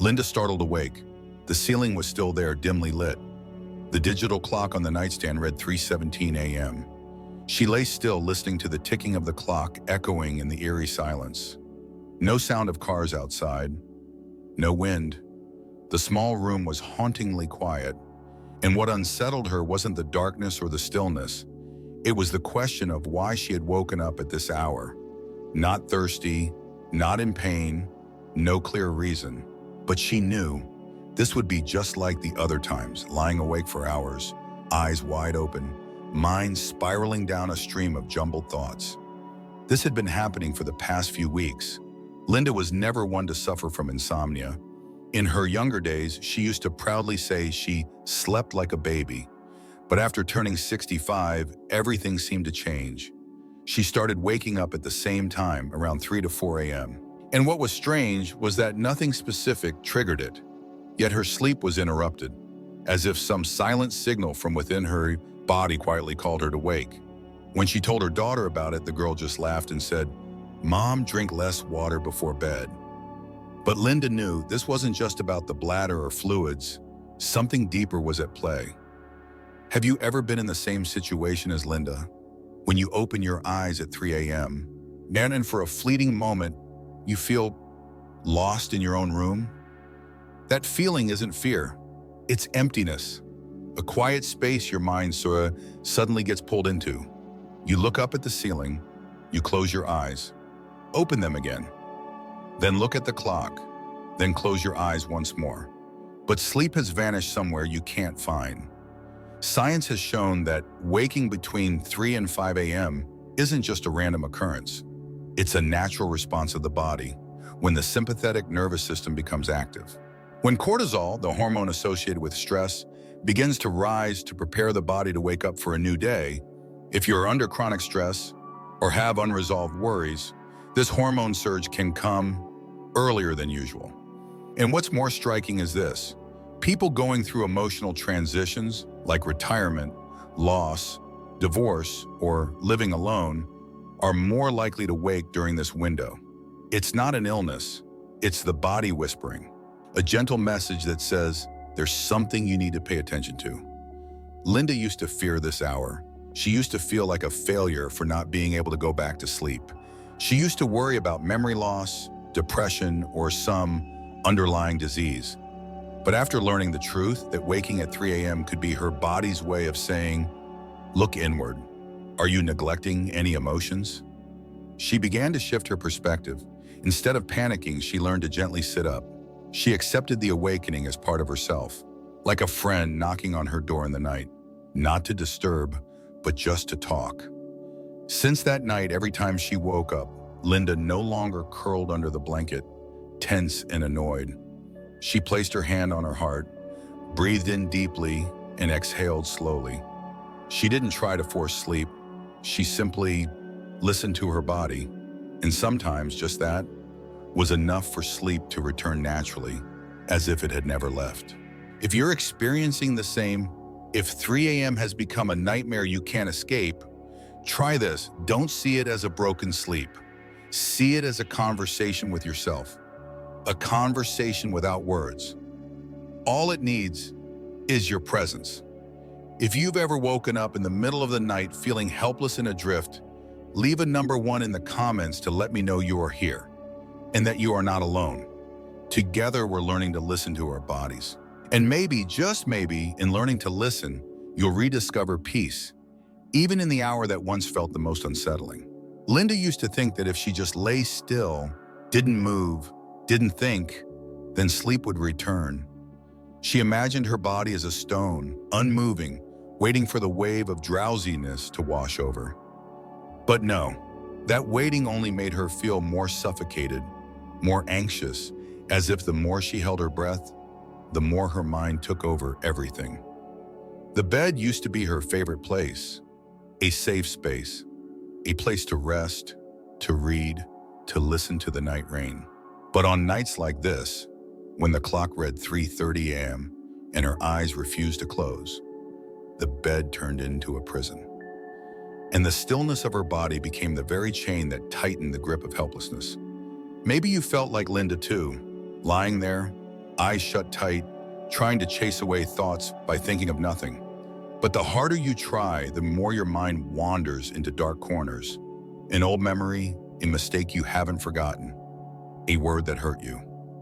Linda startled awake. The ceiling was still there, dimly lit. The digital clock on the nightstand read 3:17 a.m. She lay still, listening to the ticking of the clock echoing in the eerie silence. No sound of cars outside, no wind. The small room was hauntingly quiet, and what unsettled her wasn't the darkness or the stillness. It was the question of why she had woken up at this hour. Not thirsty, not in pain, no clear reason. But she knew this would be just like the other times, lying awake for hours, eyes wide open, mind spiraling down a stream of jumbled thoughts. This had been happening for the past few weeks. Linda was never one to suffer from insomnia. In her younger days, she used to proudly say she slept like a baby. But after turning 65, everything seemed to change. She started waking up at the same time, around 3 to 4 a.m. And what was strange was that nothing specific triggered it. Yet her sleep was interrupted, as if some silent signal from within her body quietly called her to wake. When she told her daughter about it, the girl just laughed and said, "Mom, drink less water before bed." But Linda knew this wasn't just about the bladder or fluids. Something deeper was at play. Have you ever been in the same situation as Linda? When you open your eyes at 3 a.m., and for a fleeting moment, you feel lost in your own room? That feeling isn't fear, it's emptiness. A quiet space your mind suddenly gets pulled into. You look up at the ceiling, you close your eyes, open them again. Then look at the clock, then close your eyes once more. But sleep has vanished somewhere you can't find. Science has shown that waking between 3 and 5 a.m. isn't just a random occurrence. It's a natural response of the body when the sympathetic nervous system becomes active. When cortisol, the hormone associated with stress, begins to rise to prepare the body to wake up for a new day, if you're under chronic stress or have unresolved worries, this hormone surge can come earlier than usual. And what's more striking is this: people going through emotional transitions like retirement, loss, divorce, or living alone are more likely to wake during this window. It's not an illness, it's the body whispering, a gentle message that says there's something you need to pay attention to. Linda used to fear this hour. She used to feel like a failure for not being able to go back to sleep. She used to worry about memory loss, depression, or some underlying disease. But after learning the truth that waking at 3 a.m. could be her body's way of saying, "Look inward. Are you neglecting any emotions?" She began to shift her perspective. Instead of panicking, she learned to gently sit up. She accepted the awakening as part of herself, like a friend knocking on her door in the night, not to disturb, but just to talk. Since that night, every time she woke up, Linda no longer curled under the blanket, tense and annoyed. She placed her hand on her heart, breathed in deeply, and exhaled slowly. She didn't try to force sleep. She simply listened to her body, and sometimes just that was enough for sleep to return naturally, as if it had never left. If you're experiencing the same, if 3 a.m. has become a nightmare you can't escape, try this. Don't see it as a broken sleep. See it as a conversation with yourself, a conversation without words. All it needs is your presence. If you've ever woken up in the middle of the night feeling helpless and adrift, leave a number 1 in the comments to let me know you are here and that you are not alone. Together, we're learning to listen to our bodies. And maybe, just maybe, in learning to listen, you'll rediscover peace, even in the hour that once felt the most unsettling. Linda used to think that if she just lay still, didn't move, didn't think, then sleep would return. She imagined her body as a stone, unmoving, waiting for the wave of drowsiness to wash over. But no, that waiting only made her feel more suffocated, more anxious, as if the more she held her breath, the more her mind took over everything. The bed used to be her favorite place, a safe space, a place to rest, to read, to listen to the night rain. But on nights like this, when the clock read 3:30 a.m. and her eyes refused to close, the bed turned into a prison. And the stillness of her body became the very chain that tightened the grip of helplessness. Maybe you felt like Linda too, lying there, eyes shut tight, trying to chase away thoughts by thinking of nothing. But the harder you try, the more your mind wanders into dark corners. An old memory, a mistake you haven't forgotten, a word that hurt you.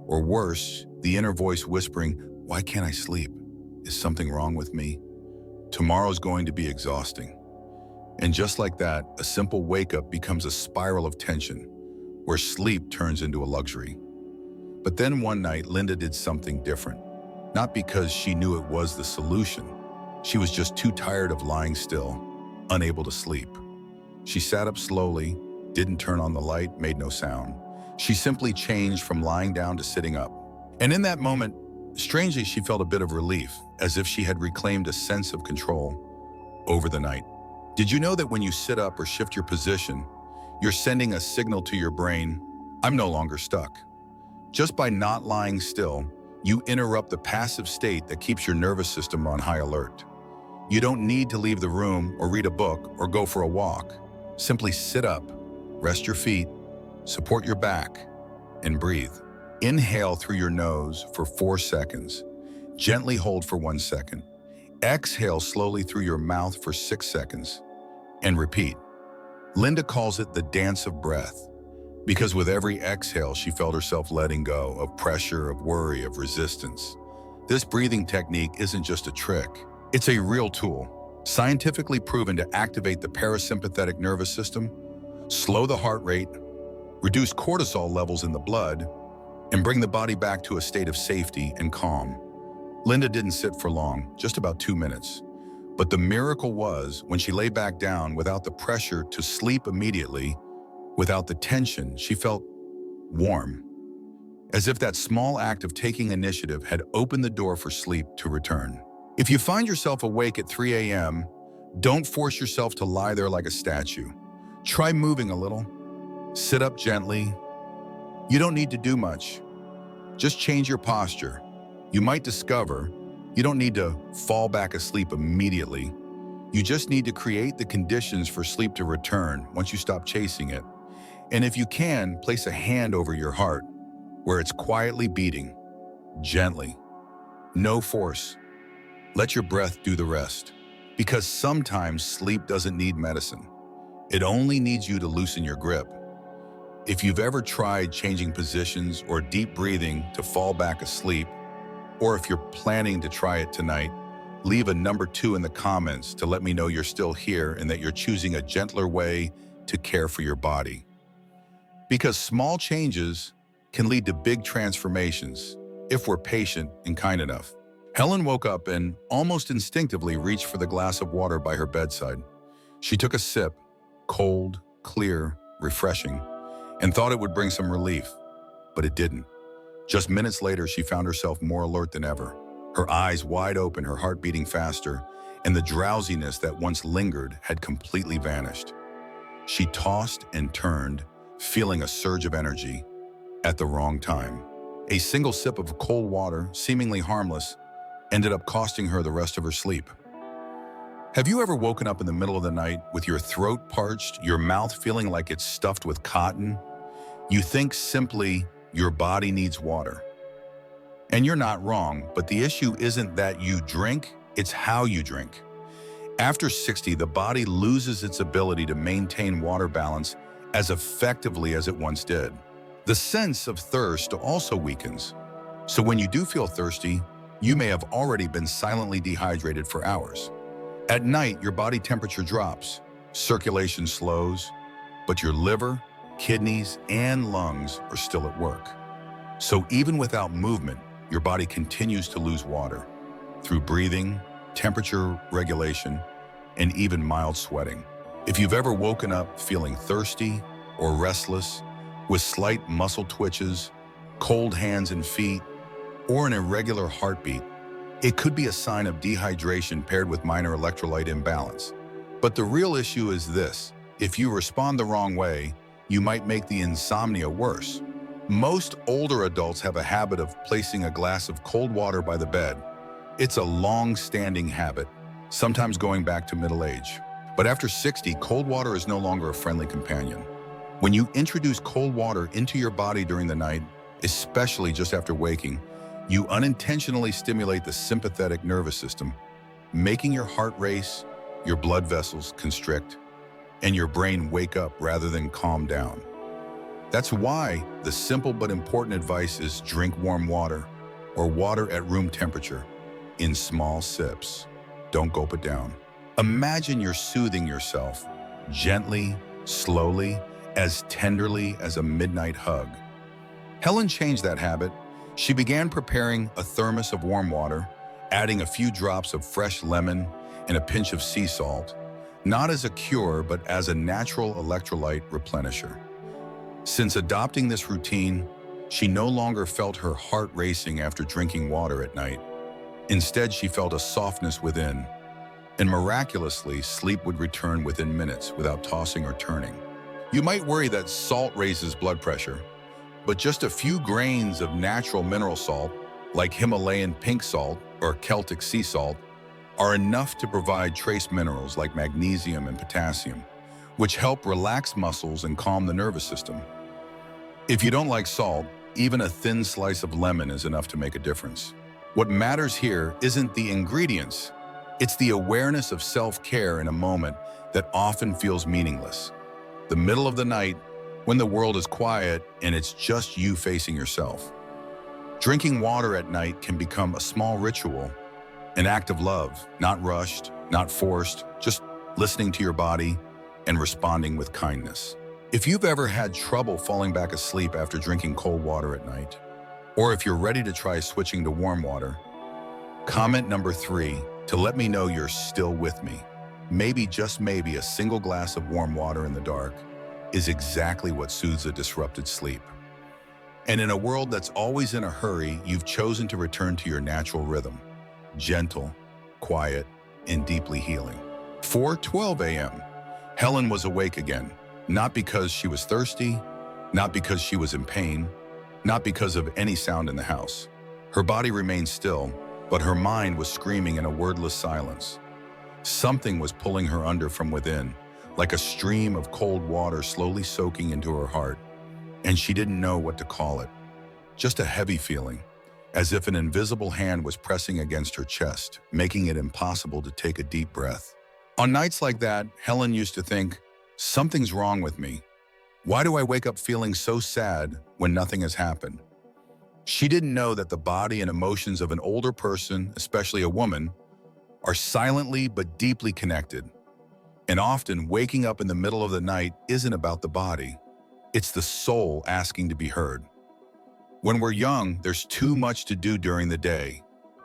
Or worse, the inner voice whispering, "Why can't I sleep? Is something wrong with me? Tomorrow's going to be exhausting." And just like that, a simple wake-up becomes a spiral of tension, where sleep turns into a luxury. But then one night, Linda did something different. Not because she knew it was the solution. She was just too tired of lying still, unable to sleep. She sat up slowly, didn't turn on the light, made no sound. She simply changed from lying down to sitting up. And in that moment, strangely, she felt a bit of relief, as if she had reclaimed a sense of control over the night. Did you know that when you sit up or shift your position, you're sending a signal to your brain, "I'm no longer stuck"? Just by not lying still, you interrupt the passive state that keeps your nervous system on high alert. You don't need to leave the room or read a book or go for a walk. Simply sit up, rest your feet, support your back, and breathe. Inhale through your nose for 4 seconds. Gently hold for 1 second. Exhale slowly through your mouth for 6 seconds. And repeat. Linda calls it the dance of breath, because with every exhale, she felt herself letting go of pressure, of worry, of resistance. This breathing technique isn't just a trick. It's a real tool, scientifically proven to activate the parasympathetic nervous system, slow the heart rate, reduce cortisol levels in the blood, and bring the body back to a state of safety and calm. Linda didn't sit for long, just about 2 minutes. But the miracle was when she lay back down without the pressure to sleep immediately, without the tension, she felt warm, as if that small act of taking initiative had opened the door for sleep to return. If you find yourself awake at 3 a.m., don't force yourself to lie there like a statue. Try moving a little. Sit up gently. You don't need to do much. Just change your posture. You might discover you don't need to fall back asleep immediately. You just need to create the conditions for sleep to return once you stop chasing it. And if you can, place a hand over your heart where it's quietly beating, gently. No force. Let your breath do the rest. Because sometimes sleep doesn't need medicine. It only needs you to loosen your grip. If you've ever tried changing positions or deep breathing to fall back asleep, or if you're planning to try it tonight, leave a number 2 in the comments to let me know you're still here and that you're choosing a gentler way to care for your body. Because small changes can lead to big transformations if we're patient and kind enough. Helen woke up and almost instinctively reached for the glass of water by her bedside. She took a sip, cold, clear, refreshing, and thought it would bring some relief, but it didn't. Just minutes later, she found herself more alert than ever, her eyes wide open, her heart beating faster, and the drowsiness that once lingered had completely vanished. She tossed and turned, feeling a surge of energy at the wrong time. A single sip of cold water, seemingly harmless, ended up costing her the rest of her sleep. Have you ever woken up in the middle of the night with your throat parched, your mouth feeling like it's stuffed with cotton? You think simply, your body needs water. And you're not wrong, but the issue isn't that you drink, it's how you drink. After 60, the body loses its ability to maintain water balance as effectively as it once did. The sense of thirst also weakens. So when you do feel thirsty, you may have already been silently dehydrated for hours. At night, your body temperature drops, circulation slows, but your liver, kidneys, and lungs are still at work. So even without movement, your body continues to lose water through breathing, temperature regulation, and even mild sweating. If you've ever woken up feeling thirsty or restless, with slight muscle twitches, cold hands and feet, or an irregular heartbeat, it could be a sign of dehydration paired with minor electrolyte imbalance. But the real issue is this: if you respond the wrong way, you might make the insomnia worse. Most older adults have a habit of placing a glass of cold water by the bed. It's a long-standing habit, sometimes going back to middle age. But after 60, cold water is no longer a friendly companion. When you introduce cold water into your body during the night, especially just after waking, You unintentionally stimulate the sympathetic nervous system, making your heart race, your blood vessels constrict, and your brain wake up rather than calm down. That's why the simple but important advice is drink warm water or water at room temperature in small sips. Don't gulp it down. Imagine you're soothing yourself gently, slowly, as tenderly as a midnight hug. Helen changed that habit. She began preparing a thermos of warm water, adding a few drops of fresh lemon and a pinch of sea salt, not as a cure, but as a natural electrolyte replenisher. Since adopting this routine, she no longer felt her heart racing after drinking water at night. Instead, she felt a softness within, and miraculously, sleep would return within minutes without tossing or turning. You might worry that salt raises blood pressure, but just a few grains of natural mineral salt, like Himalayan pink salt or Celtic sea salt, are enough to provide trace minerals like magnesium and potassium, which help relax muscles and calm the nervous system. If you don't like salt, even a thin slice of lemon is enough to make a difference. What matters here isn't the ingredients, it's the awareness of self-care in a moment that often feels meaningless. The middle of the night, when the world is quiet and it's just you facing yourself. Drinking water at night can become a small ritual, an act of love, not rushed, not forced, just listening to your body and responding with kindness. If you've ever had trouble falling back asleep after drinking cold water at night, or if you're ready to try switching to warm water, comment number 3 to let me know you're still with me. Maybe, just maybe, a single glass of warm water in the dark is exactly what soothes a disrupted sleep. And in a world that's always in a hurry, you've chosen to return to your natural rhythm, gentle, quiet, and deeply healing. 4:12 a.m. Helen was awake again, not because she was thirsty, not because she was in pain, not because of any sound in the house. Her body remained still, but her mind was screaming in a wordless silence. Something was pulling her under from within, like a stream of cold water slowly soaking into her heart, and she didn't know what to call it. Just a heavy feeling, as if an invisible hand was pressing against her chest, making it impossible to take a deep breath. On nights like that, Helen used to think, something's wrong with me. Why do I wake up feeling so sad when nothing has happened? She didn't know that the body and emotions of an older person, especially a woman, are silently but deeply connected. And often, waking up in the middle of the night isn't about the body. It's the soul asking to be heard. When we're young, there's too much to do during the day.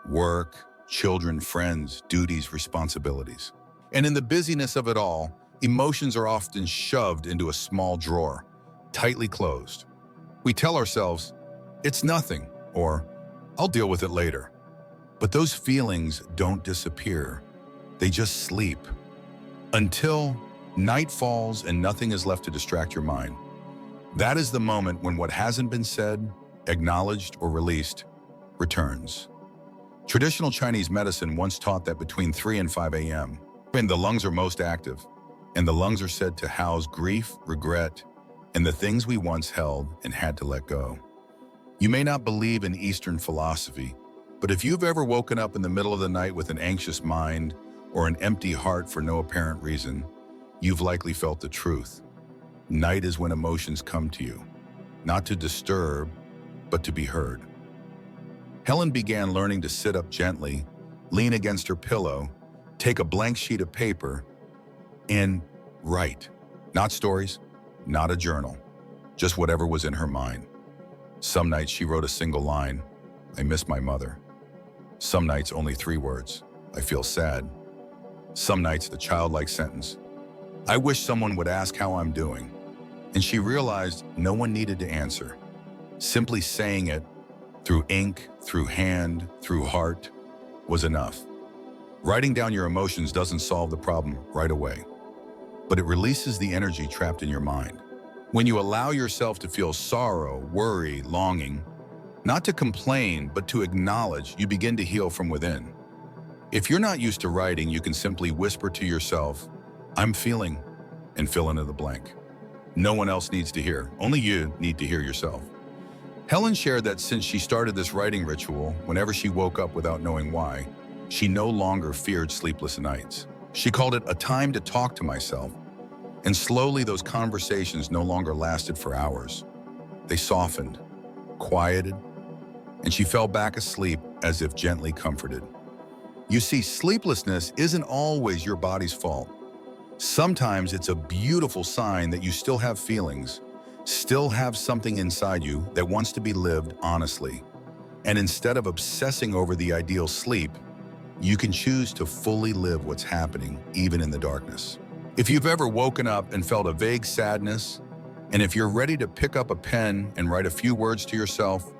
Work, children, friends, duties, responsibilities. And in the busyness of it all, emotions are often shoved into a small drawer, tightly closed. We tell ourselves, it's nothing, or I'll deal with it later. But those feelings don't disappear. They just sleep. Until night falls and nothing is left to distract your mind. That is the moment when what hasn't been said, acknowledged, or released returns. Traditional Chinese medicine once taught that between 3 and 5 a.m., when the lungs are most active, and the lungs are said to house grief, regret, and the things we once held and had to let go. You may not believe in Eastern philosophy, but if you've ever woken up in the middle of the night with an anxious mind or an empty heart for no apparent reason, you've likely felt the truth. Night is when emotions come to you, not to disturb, but to be heard. Helen began learning to sit up gently, lean against her pillow, take a blank sheet of paper, and write. Not stories, not a journal, just whatever was in her mind. Some nights she wrote a single line, I miss my mother. Some nights only 3 words, I feel sad. Some nights a childlike sentence, I wish someone would ask how I'm doing. And she realized no one needed to answer. Simply saying it, through ink, through hand, through heart, was enough. Writing down your emotions doesn't solve the problem right away, but it releases the energy trapped in your mind. When you allow yourself to feel sorrow, worry, longing, not to complain, but to acknowledge, you begin to heal from within. If you're not used to writing, you can simply whisper to yourself, I'm feeling, and fill in the blank. No one else needs to hear. Only you need to hear yourself. Helen shared that since she started this writing ritual, whenever she woke up without knowing why, she no longer feared sleepless nights. She called it a time to talk to myself, and slowly those conversations no longer lasted for hours. They softened, quieted, and she fell back asleep as if gently comforted. You see, sleeplessness isn't always your body's fault. Sometimes it's a beautiful sign that you still have feelings, still have something inside you that wants to be lived honestly. And instead of obsessing over the ideal sleep, you can choose to fully live what's happening, even in the darkness. If you've ever woken up and felt a vague sadness, and if you're ready to pick up a pen and write a few words to yourself,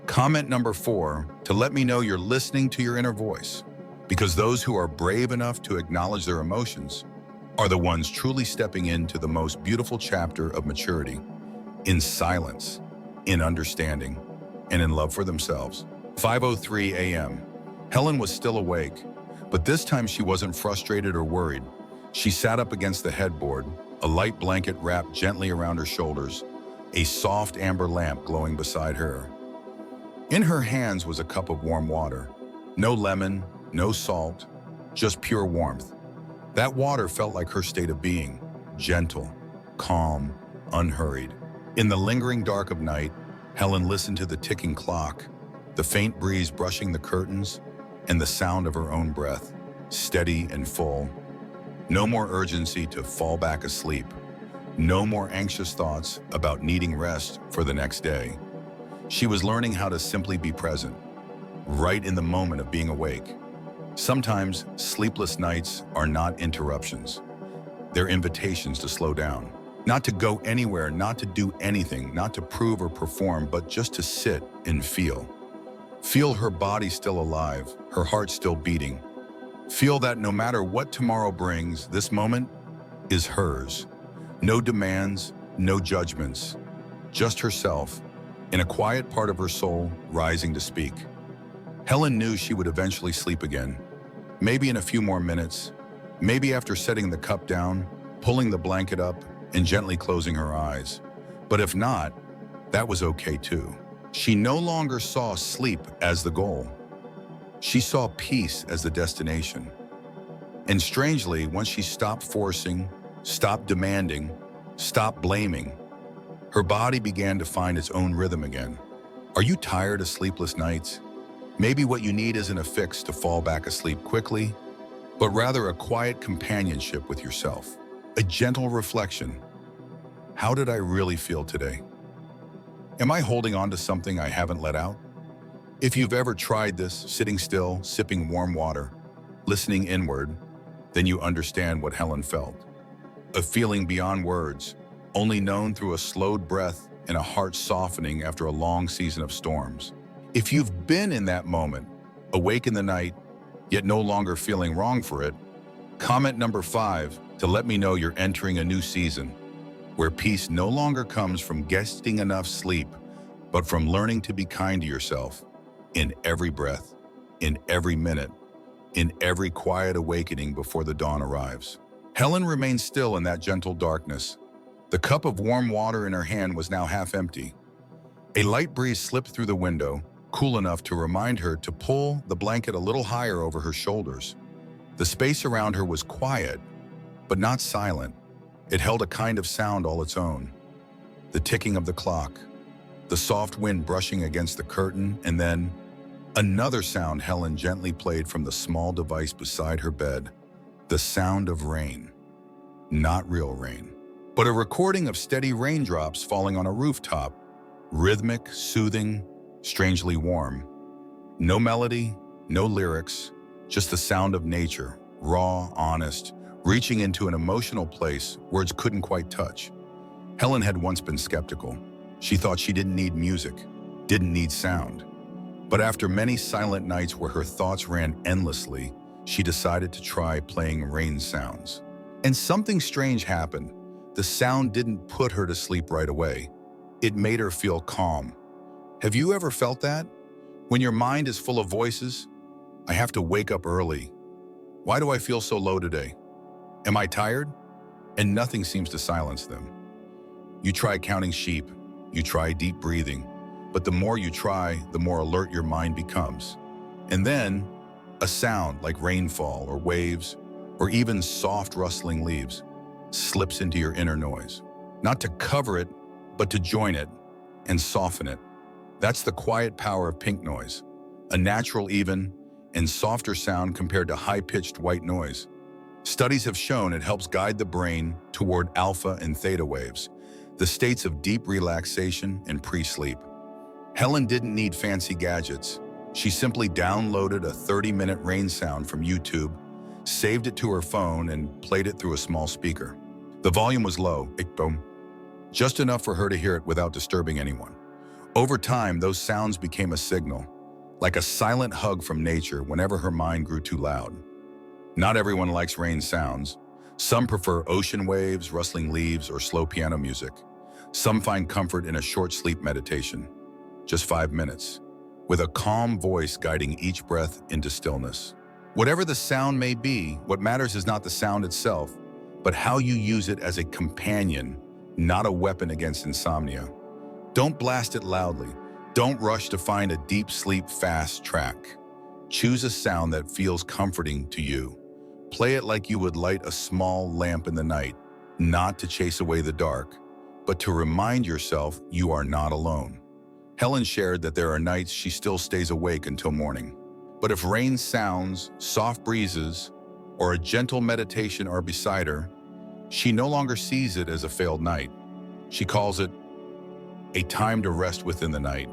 comment number 4 to let me know you're listening to your inner voice. Because those who are brave enough to acknowledge their emotions are the ones truly stepping into the most beautiful chapter of maturity, in silence, in understanding, and in love for themselves. 5:03 a.m. Helen was still awake, but this time she wasn't frustrated or worried. She sat up against the headboard, a light blanket wrapped gently around her shoulders, a soft amber lamp glowing beside her. In her hands was a cup of warm water. No lemon, no salt, just pure warmth. That water felt like her state of being, gentle, calm, unhurried. In the lingering dark of night, Helen listened to the ticking clock, the faint breeze brushing the curtains, and the sound of her own breath, steady and full. No more urgency to fall back asleep. No more anxious thoughts about needing rest for the next day. She was learning how to simply be present, right in the moment of being awake. Sometimes sleepless nights are not interruptions. They're invitations to slow down. Not to go anywhere, not to do anything, not to prove or perform, but just to sit and feel. Feel her body still alive, her heart still beating. Feel that no matter what tomorrow brings, this moment is hers. No demands, no judgments, just herself, in a quiet part of her soul rising to speak. Helen knew she would eventually sleep again. Maybe in a few more minutes, maybe after setting the cup down, pulling the blanket up, and gently closing her eyes. But if not, that was okay too. She no longer saw sleep as the goal. She saw peace as the destination. And strangely, once she stopped forcing, stopped demanding, stopped blaming, her body began to find its own rhythm again. Are you tired of sleepless nights? Maybe what you need isn't a fix to fall back asleep quickly, but rather a quiet companionship with yourself. A gentle reflection. How did I really feel today? Am I holding on to something I haven't let out? If you've ever tried this, sitting still, sipping warm water, listening inward, then you understand what Helen felt. A feeling beyond words, only known through a slowed breath and a heart softening after a long season of storms. If you've been in that moment, awake in the night, yet no longer feeling wrong for it, comment number 5 to let me know you're entering a new season, where peace no longer comes from getting enough sleep, but from learning to be kind to yourself in every breath, in every minute, in every quiet awakening before the dawn arrives. Helen remained still in that gentle darkness. The cup of warm water in her hand was now half empty. A light breeze slipped through the window, cool enough to remind her to pull the blanket a little higher over her shoulders. The space around her was quiet, but not silent. It held a kind of sound all its own. The ticking of the clock, the soft wind brushing against the curtain, and then another sound Helen gently played from the small device beside her bed. The sound of rain. Not real rain, but a recording of steady raindrops falling on a rooftop. Rhythmic, soothing, strangely warm. No melody, no lyrics, just the sound of nature, raw, honest, reaching into an emotional place words couldn't quite touch. Helen had once been skeptical. She thought she didn't need music, didn't need sound. But after many silent nights where her thoughts ran endlessly, she decided to try playing rain sounds. And something strange happened. The sound didn't put her to sleep right away. It made her feel calm. Have you ever felt that? When your mind is full of voices? I have to wake up early. Why do I feel so low today? Am I tired? And nothing seems to silence them. You try counting sheep, you try deep breathing, but the more you try, the more alert your mind becomes. And then, a sound like rainfall or waves, or even soft rustling leaves, slips into your inner noise. Not to cover it, but to join it and soften it. That's the quiet power of pink noise, a natural, even, and softer sound compared to high-pitched white noise. Studies have shown it helps guide the brain toward alpha and theta waves, the states of deep relaxation and pre-sleep. Helen didn't need fancy gadgets. She simply downloaded a 30-minute rain sound from YouTube, saved it to her phone, and played it through a small speaker. The volume was low, boom, just enough for her to hear it without disturbing anyone. Over time, those sounds became a signal, like a silent hug from nature whenever her mind grew too loud. Not everyone likes rain sounds. Some prefer ocean waves, rustling leaves, or slow piano music. Some find comfort in a short sleep meditation, just 5 minutes, with a calm voice guiding each breath into stillness. Whatever the sound may be, what matters is not the sound itself, but how you use it as a companion, not a weapon against insomnia. Don't blast it loudly. Don't rush to find a deep sleep fast track. Choose a sound that feels comforting to you. Play it like you would light a small lamp in the night, not to chase away the dark, but to remind yourself you are not alone. Helen shared that there are nights she still stays awake until morning. But if rain sounds, soft breezes, or a gentle meditation are beside her, she no longer sees it as a failed night. She calls it a time to rest within the night.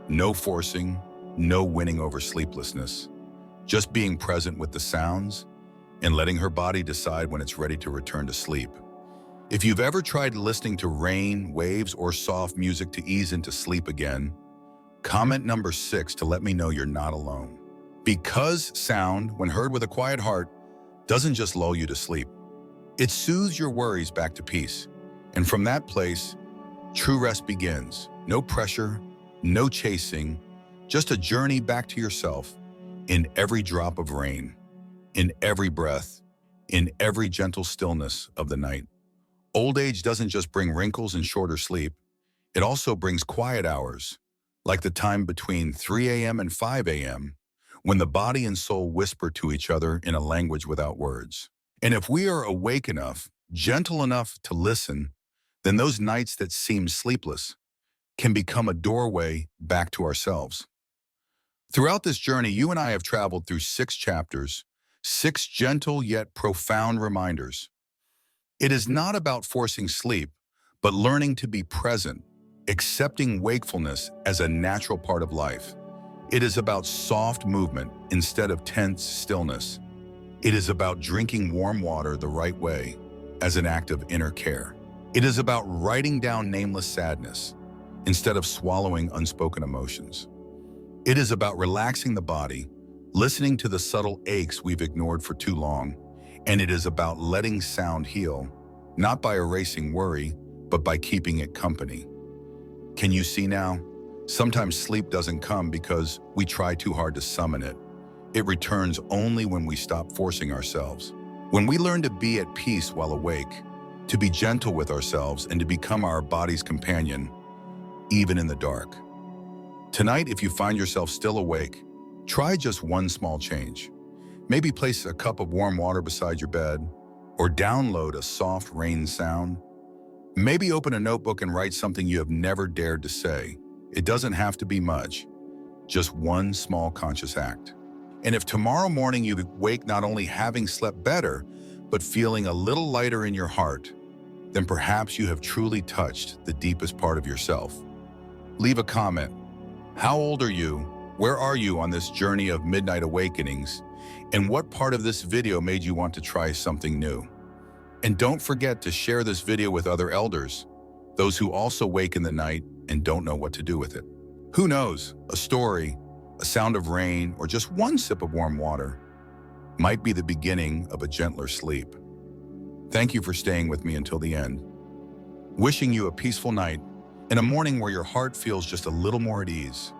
No forcing, no winning over sleeplessness. Just being present with the sounds and letting her body decide when it's ready to return to sleep. If you've ever tried listening to rain, waves, or soft music to ease into sleep again, comment number 6 to let me know you're not alone. Because sound, when heard with a quiet heart, doesn't just lull you to sleep. It soothes your worries back to peace. And from that place, true rest begins. No pressure, no chasing, just a journey back to yourself in every drop of rain, in every breath, in every gentle stillness of the night. Old age doesn't just bring wrinkles and shorter sleep, it also brings quiet hours, like the time between 3 a.m. and 5 a.m., when the body and soul whisper to each other in a language without words. And if we are awake enough, gentle enough to listen, then those nights that seem sleepless can become a doorway back to ourselves. Throughout this journey, you and I have traveled through 6 chapters, 6 gentle yet profound reminders. It is not about forcing sleep, but learning to be present, accepting wakefulness as a natural part of life. It is about soft movement instead of tense stillness. It is about drinking warm water the right way as an act of inner care. It is about writing down nameless sadness instead of swallowing unspoken emotions. It is about relaxing the body, listening to the subtle aches we've ignored for too long, and it is about letting sound heal, not by erasing worry, but by keeping it company. Can you see now? Sometimes sleep doesn't come because we try too hard to summon it. It returns only when we stop forcing ourselves. When we learn to be at peace while awake, to be gentle with ourselves, and to become our body's companion, even in the dark. Tonight, if you find yourself still awake, try just one small change. Maybe place a cup of warm water beside your bed, or download a soft rain sound. Maybe open a notebook and write something you have never dared to say. It doesn't have to be much, just one small conscious act. And if tomorrow morning you wake not only having slept better, but feeling a little lighter in your heart, then perhaps you have truly touched the deepest part of yourself. Leave a comment. How old are you? Where are you on this journey of midnight awakenings? And what part of this video made you want to try something new? And don't forget to share this video with other elders, those who also wake in the night and don't know what to do with it. Who knows, a story, a sound of rain, or just one sip of warm water might be the beginning of a gentler sleep. Thank you for staying with me until the end. Wishing you a peaceful night and a morning where your heart feels just a little more at ease.